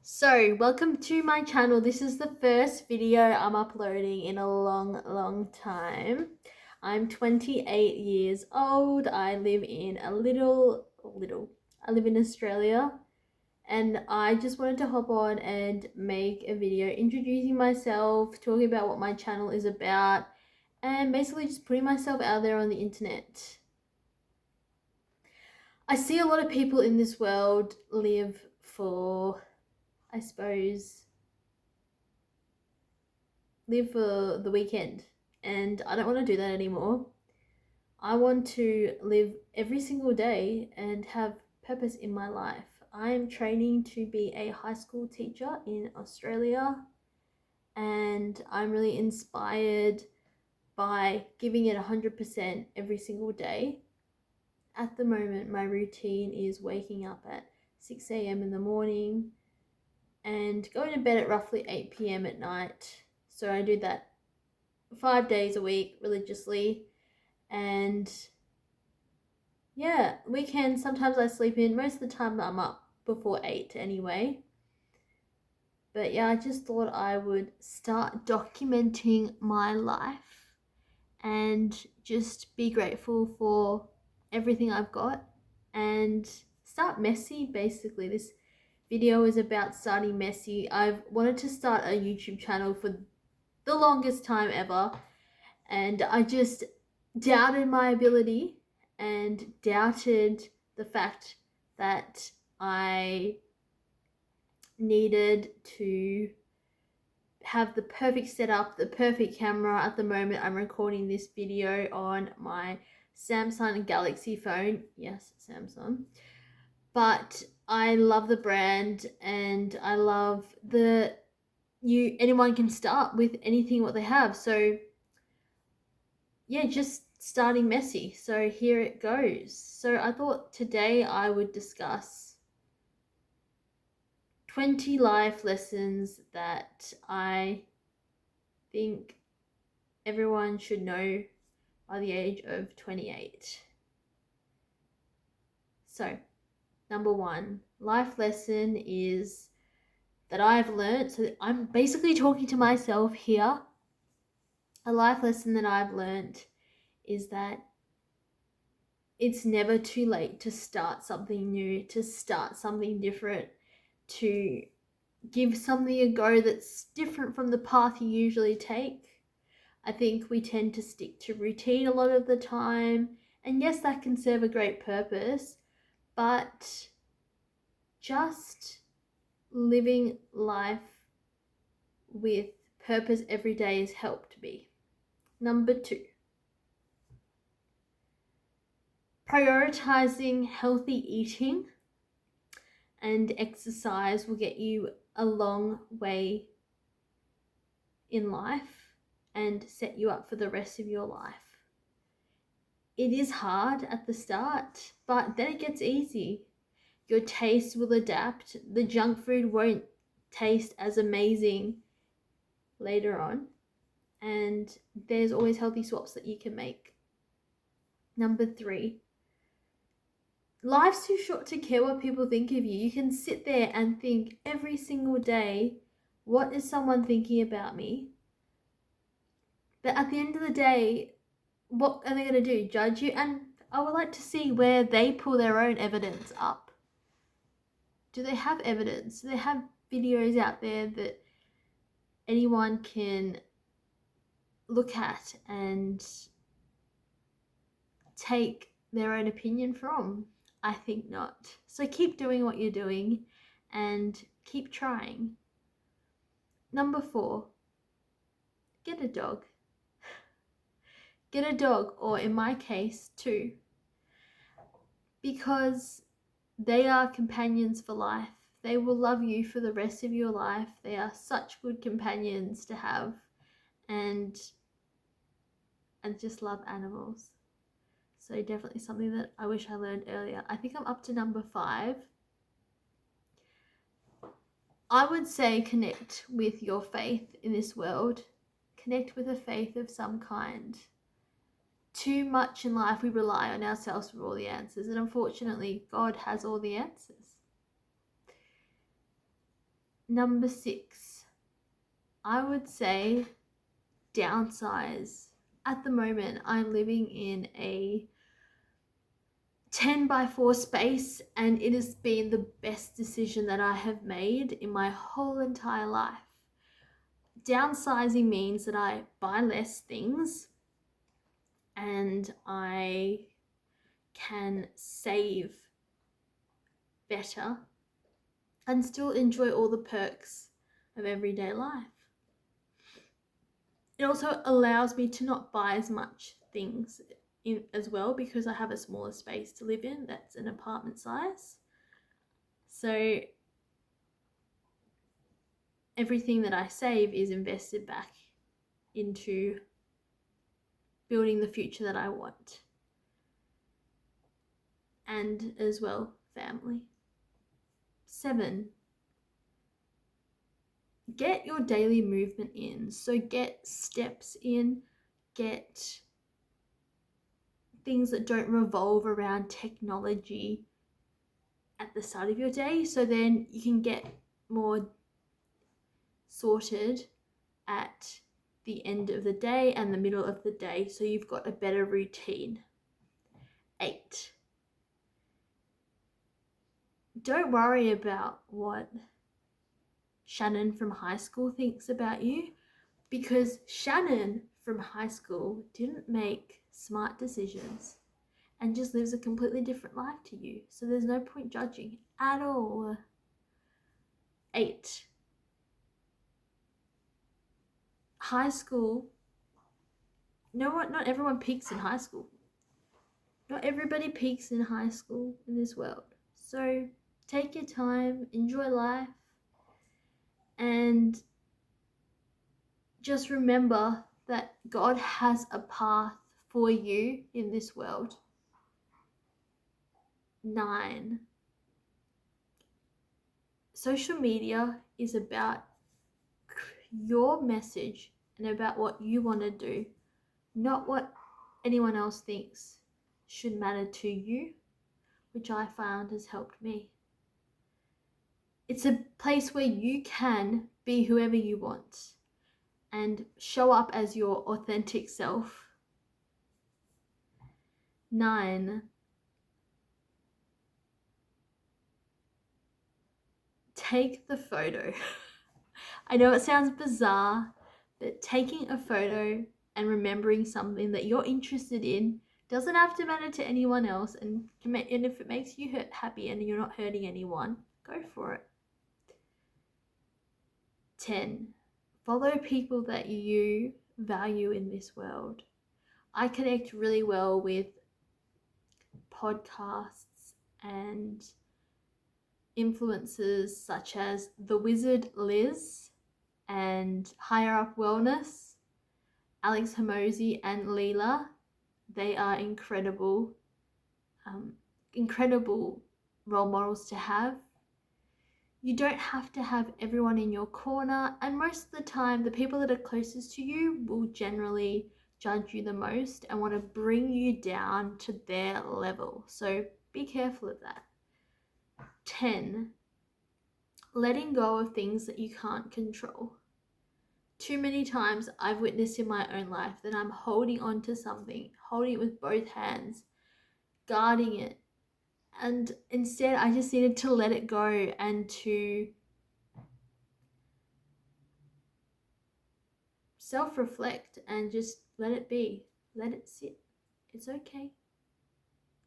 So, welcome to my channel. This is the first video I'm uploading in a long time. I'm 28 years old. I live in I live in Australia, and I just wanted to hop on and make a video introducing myself, talking about what my channel is about, and basically just putting myself out there on the internet. I see a lot of people in this world live for, I suppose, live for the weekend, and I don't want to do that anymore. I want to live every single day and have purpose in my life. I am training to be a high school teacher in Australia, and I'm really inspired by giving it 100% every single day. At the moment, my routine is waking up at 6 a.m. in the morning and going to bed at roughly 8 p.m. at night. So I do that 5 days a week religiously. And yeah, weekends, sometimes I sleep in. Most of the time I'm up before 8 anyway. But yeah, I just thought I would start documenting my life and just be grateful for everything I've got and start messy. Basically, this video is about starting messy. I've wanted to start a YouTube channel for the longest time ever, and I just doubted my ability and doubted the fact that I needed to have the perfect setup, the perfect camera. At the moment, I'm recording this video on my Samsung Galaxy phone. Yes, Samsung. But I love the brand, and I love anyone can start with anything what they have. So yeah, just starting messy. So here it goes. So I thought today I would discuss 20 life lessons that I think everyone should know by the age of 28. So, number one, life lesson is that I've learned. So I'm basically talking to myself here. A life lesson that I've learned is that it's never too late to start something new, to start something different, to give something a go that's different from the path you usually take. I think we tend to stick to routine a lot of the time, and yes, that can serve a great purpose, but just living life with purpose every day has helped me. Number two, prioritizing healthy eating and exercise will get you a long way in life and set you up for the rest of your life. It is hard at the start, but then it gets easy. Your taste will adapt. The junk food won't taste as amazing later on, and there's always healthy swaps that you can make. Number three, life's too short to care what people think of you. You can sit there and think every single day, what is someone thinking about me? But at the end of the day, what are they going to do? Judge you? And I would like to see where they pull their own evidence up. Do they have evidence? Do they have videos out there that anyone can look at and take their own opinion from? I think not. So keep doing what you're doing and keep trying. Number four, get a dog. Get a dog, or in my case, two, because they are companions for life. They will love you for the rest of your life. They are such good companions to have, and I just love animals. So definitely something that I wish I learned earlier. I think I'm up to number five. I would say connect with your faith in this world. Connect with a faith of some kind. Too much in life we rely on ourselves for all the answers, and unfortunately God has all the answers. Number 6, I would say downsize. At the moment, I'm living in a 10 by 4 space, and it has been the best decision that I have made in my whole entire life. Downsizing means that I buy less things and I can save better and still enjoy all the perks of everyday life. It also allows me to not buy as much things in as well, because I have a smaller space to live in that's an apartment size. So everything that I save is invested back into building the future that I want. And as well, family. 7, get your daily movement in. So get steps in, get things that don't revolve around technology at the start of your day, so then you can get more sorted at the end of the day and the middle of the day, so you've got a better routine. 8, don't worry about what Shannon from high school thinks about you, because Shannon from high school didn't make smart decisions and just lives a completely different life to you. So there's no point judging at all. 8, high school. You know what? Not everyone peaks in high school. Not everybody peaks in high school in this world. So take your time, enjoy life, and just remember that God has a path for you in this world. 9, social media is about your message and about what you want to do, not what anyone else thinks should matter to you, which I found has helped me. It's a place where you can be whoever you want and show up as your authentic self. 9, take the photo. I know it sounds bizarre, but taking a photo and remembering something that you're interested in doesn't have to matter to anyone else, and if it makes you happy and you're not hurting anyone, go for it. 10, follow people that you value in this world. I connect really well with podcasts and influencers such as The Wizard Liz and Higher Up Wellness, Alex Hormozy and Leela. They are incredible role models to have. You don't have to have everyone in your corner, and most of the time the people that are closest to you will generally judge you the most and want to bring you down to their level. So be careful of that. 10, letting go of things that you can't control. Too many times I've witnessed in my own life that I'm holding on to something, holding it with both hands, guarding it. And instead I just needed to let it go and to self-reflect and just let it be, let it sit. It's okay.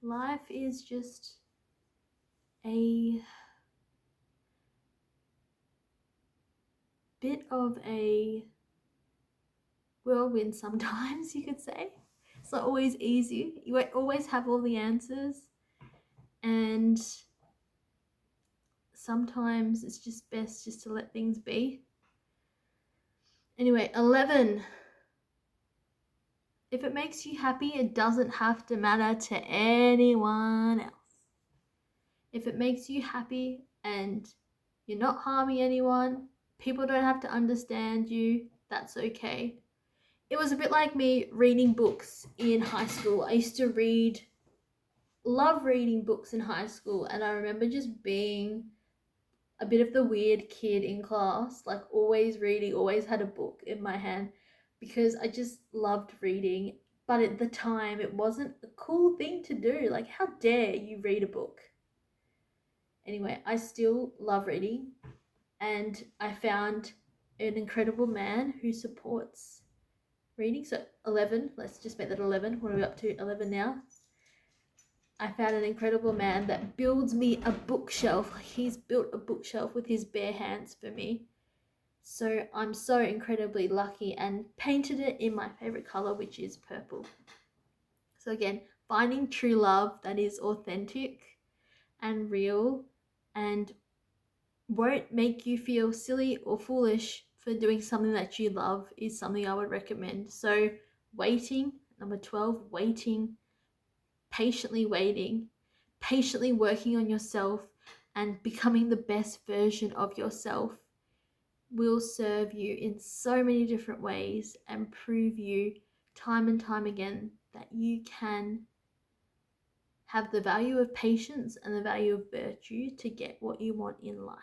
Life is just a bit of a whirlwind sometimes, you could say. It's not always easy. You won't always have all the answers, and sometimes it's just best just to let things be. Anyway, 11, if it makes you happy, it doesn't have to matter to anyone else. If it makes you happy and you're not harming anyone, people don't have to understand you, that's okay. It was a bit like me reading books in high school. I used to love reading books in high school, and I remember just being a bit of the weird kid in class, like always reading, always had a book in my hand because I just loved reading. But at the time, it wasn't a cool thing to do. Like, how dare you read a book? Anyway, I still love reading, and I found an incredible man who supports reading. So 11, let's just make that 11. What are we up to? 11 now. I found an incredible man that builds me a bookshelf. He's built a bookshelf with his bare hands for me. So I'm so incredibly lucky, and painted it in my favorite color, which is purple. So again, finding true love that is authentic and real and won't make you feel silly or foolish for doing something that you love is something I would recommend. So waiting, number 12, waiting, patiently waiting, patiently working on yourself and becoming the best version of yourself will serve you in so many different ways and prove you time and time again that you can have the value of patience and the value of virtue to get what you want in life.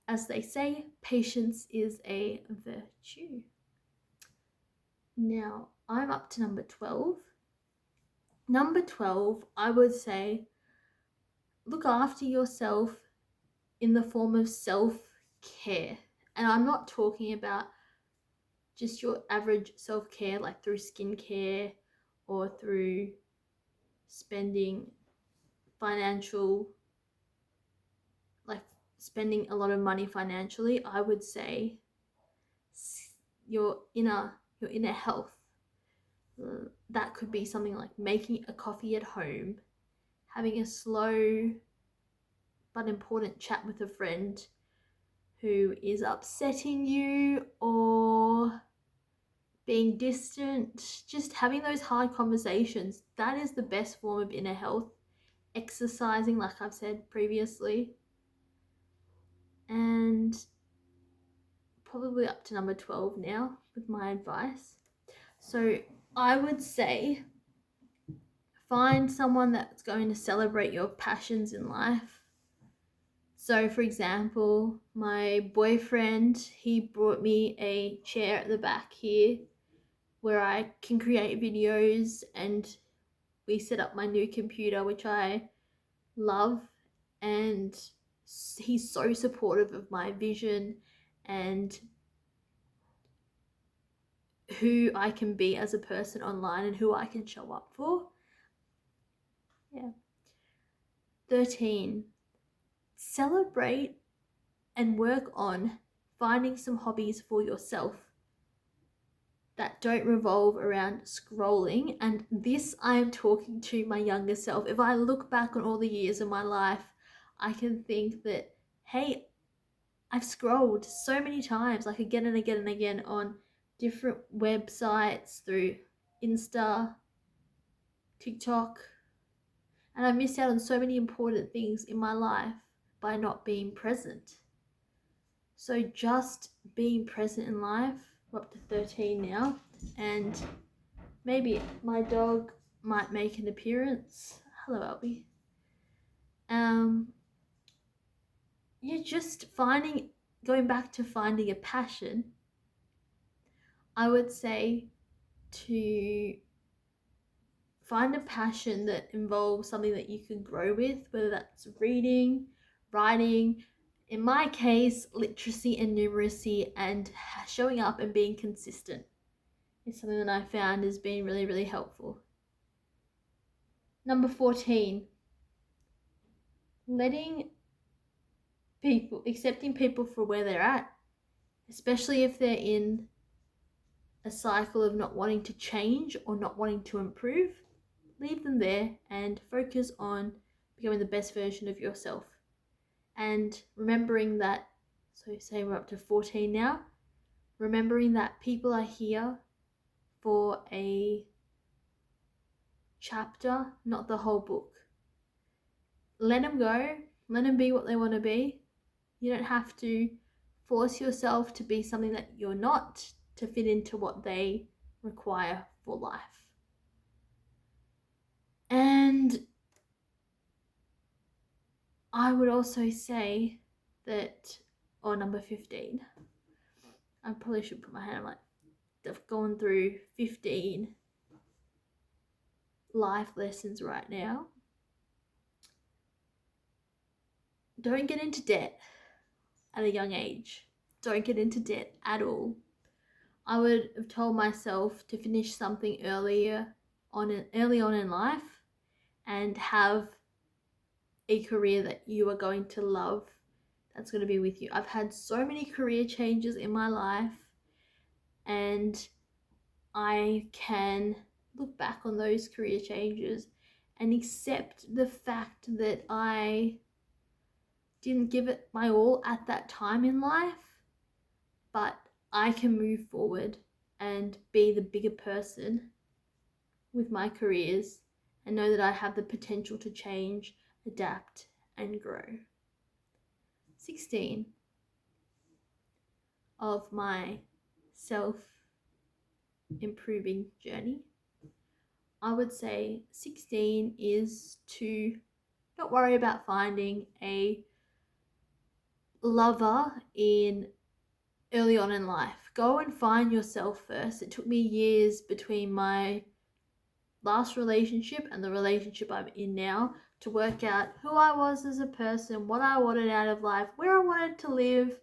As they say, patience is a virtue. Now, I'm up to number 12. Number 12, I would say, look after yourself in the form of self-care. And I'm not talking about just your average self-care, like through skincare or through spending financial, like spending a lot of money financially. I would say your inner health. That could be something like making a coffee at home, having a slow but important chat with a friend who is upsetting you or being distant, just having those hard conversations. That is the best form of inner health. Exercising, like I've said previously, and probably up to number 12 now with my advice. So I would say find someone that's going to celebrate your passions in life. So for example, my boyfriend, he brought me a chair at the back here where I can create videos, and we set up my new computer, which I love, and he's so supportive of my vision and who I can be as a person online and who I can show up for. Yeah. 13, celebrate and work on finding some hobbies for yourself that don't revolve around scrolling. And this, I am talking to my younger self. If I look back on all the years of my life, I can think that, hey, I've scrolled so many times, like again and again and again, on different websites through Insta, TikTok, and I missed out on so many important things in my life by not being present. So just being present in life. We're up to 13 now, and maybe my dog might make an appearance. Hello, Albie. You're just going back to finding a passion. I would say to find a passion that involves something that you can grow with, whether that's reading, writing, in my case, literacy and numeracy, and showing up and being consistent is something that I found has been really, really helpful. Number 14, accepting people for where they're at, especially if they're in a cycle of not wanting to change or not wanting to improve. Leave them there and focus on becoming the best version of yourself. And remembering that, so say we're up to 14 now, remembering that people are here for a chapter, not the whole book. Let them go, let them be what they want to be. You don't have to force yourself to be something that you're not to fit into what they require for life. And I would also say that, or number 15, I probably should put my hand on, like, I've gone through 15 life lessons right now. Don't get into debt at a young age. Don't get into debt at all. I would have told myself to finish something early on in life and have a career that you are going to love, that's going to be with you. I've had so many career changes in my life, and I can look back on those career changes and accept the fact that I didn't give it my all at that time in life, but I can move forward and be the bigger person with my careers and know that I have the potential to change, adapt, and grow. 16 of my self improving journey. I would say 16 is to not worry about finding a lover in early on in life. Go and find yourself first. It took me years between my last relationship and the relationship I'm in now to work out who I was as a person, what I wanted out of life, where I wanted to live,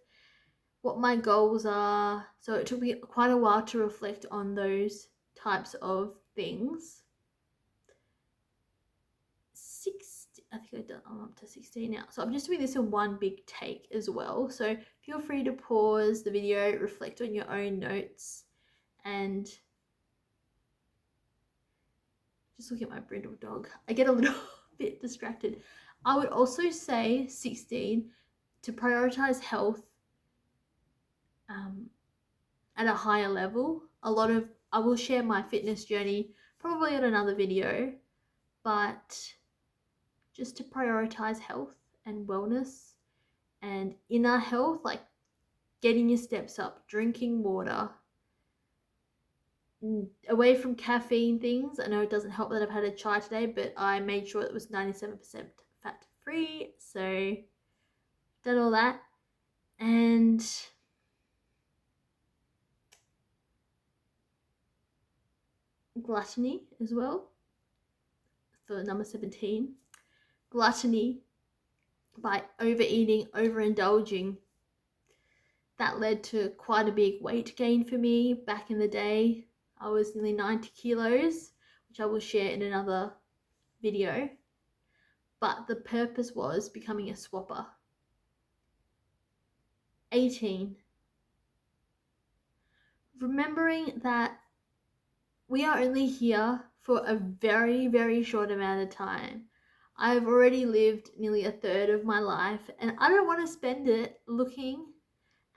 what my goals are. So it took me quite a while to reflect on those types of things. I think I'm up to 16 now. So I'm just doing this in one big take as well. So feel free to pause the video, reflect on your own notes, and just look at my brindle dog. I get a little bit distracted. I would also say 16 to prioritize health at a higher level. I will share my fitness journey probably in another video, but just to prioritize health and wellness and inner health, like getting your steps up, drinking water, away from caffeine things. I know it doesn't help that I've had a chai today, but I made sure it was 97% fat free, so done all that. And gluttony as well for number 17. Gluttony, by overeating, overindulging, that led to quite a big weight gain for me back in the day. I was nearly 90 kilos, which I will share in another video. But the purpose was becoming a swapper. 18. Remembering that we are only here for a very, very short amount of time. I've already lived nearly a third of my life, and I don't want to spend it looking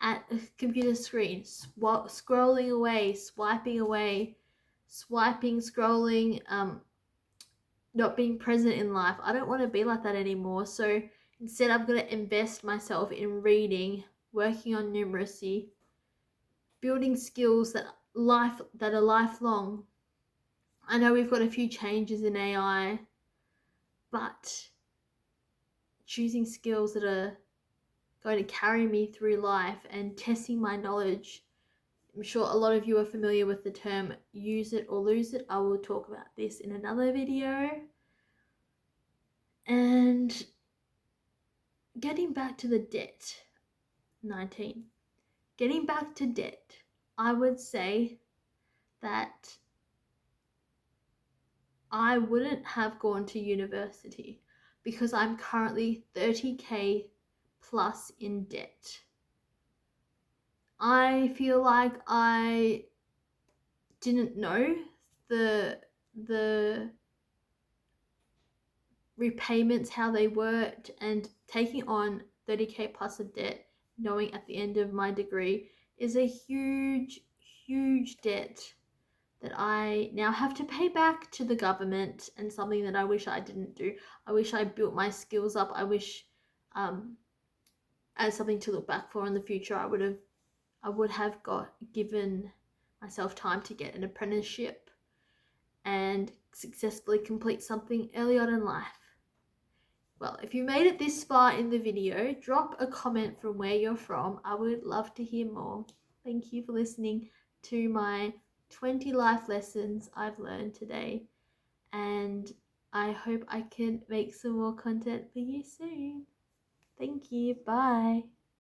at a computer screen, scrolling away, swiping, scrolling, not being present in life. I don't want to be like that anymore. So instead, I'm going to invest myself in reading, working on numeracy, building skills that are lifelong. I know we've got a few changes in AI, but choosing skills that are going to carry me through life and testing my knowledge. I'm sure a lot of you are familiar with the term use it or lose it. I will talk about this in another video. And getting back to the debt, 19. Getting back to debt, I would say that I wouldn't have gone to university because I'm currently 30k plus in debt. I feel like I didn't know the repayments, how they worked, and taking on 30k plus of debt, knowing at the end of my degree, is a huge, huge debt that I now have to pay back to the government, and something that I wish I didn't do. I wish I built my skills up. I wish, as something to look back for in the future, I would have given myself time to get an apprenticeship and successfully complete something early on in life. Well, if you made it this far in the video, drop a comment from where you're from. I would love to hear more. Thank you for listening to my 20 life lessons I've learned today. And I hope I can make some more content for you soon. Thank you. Bye.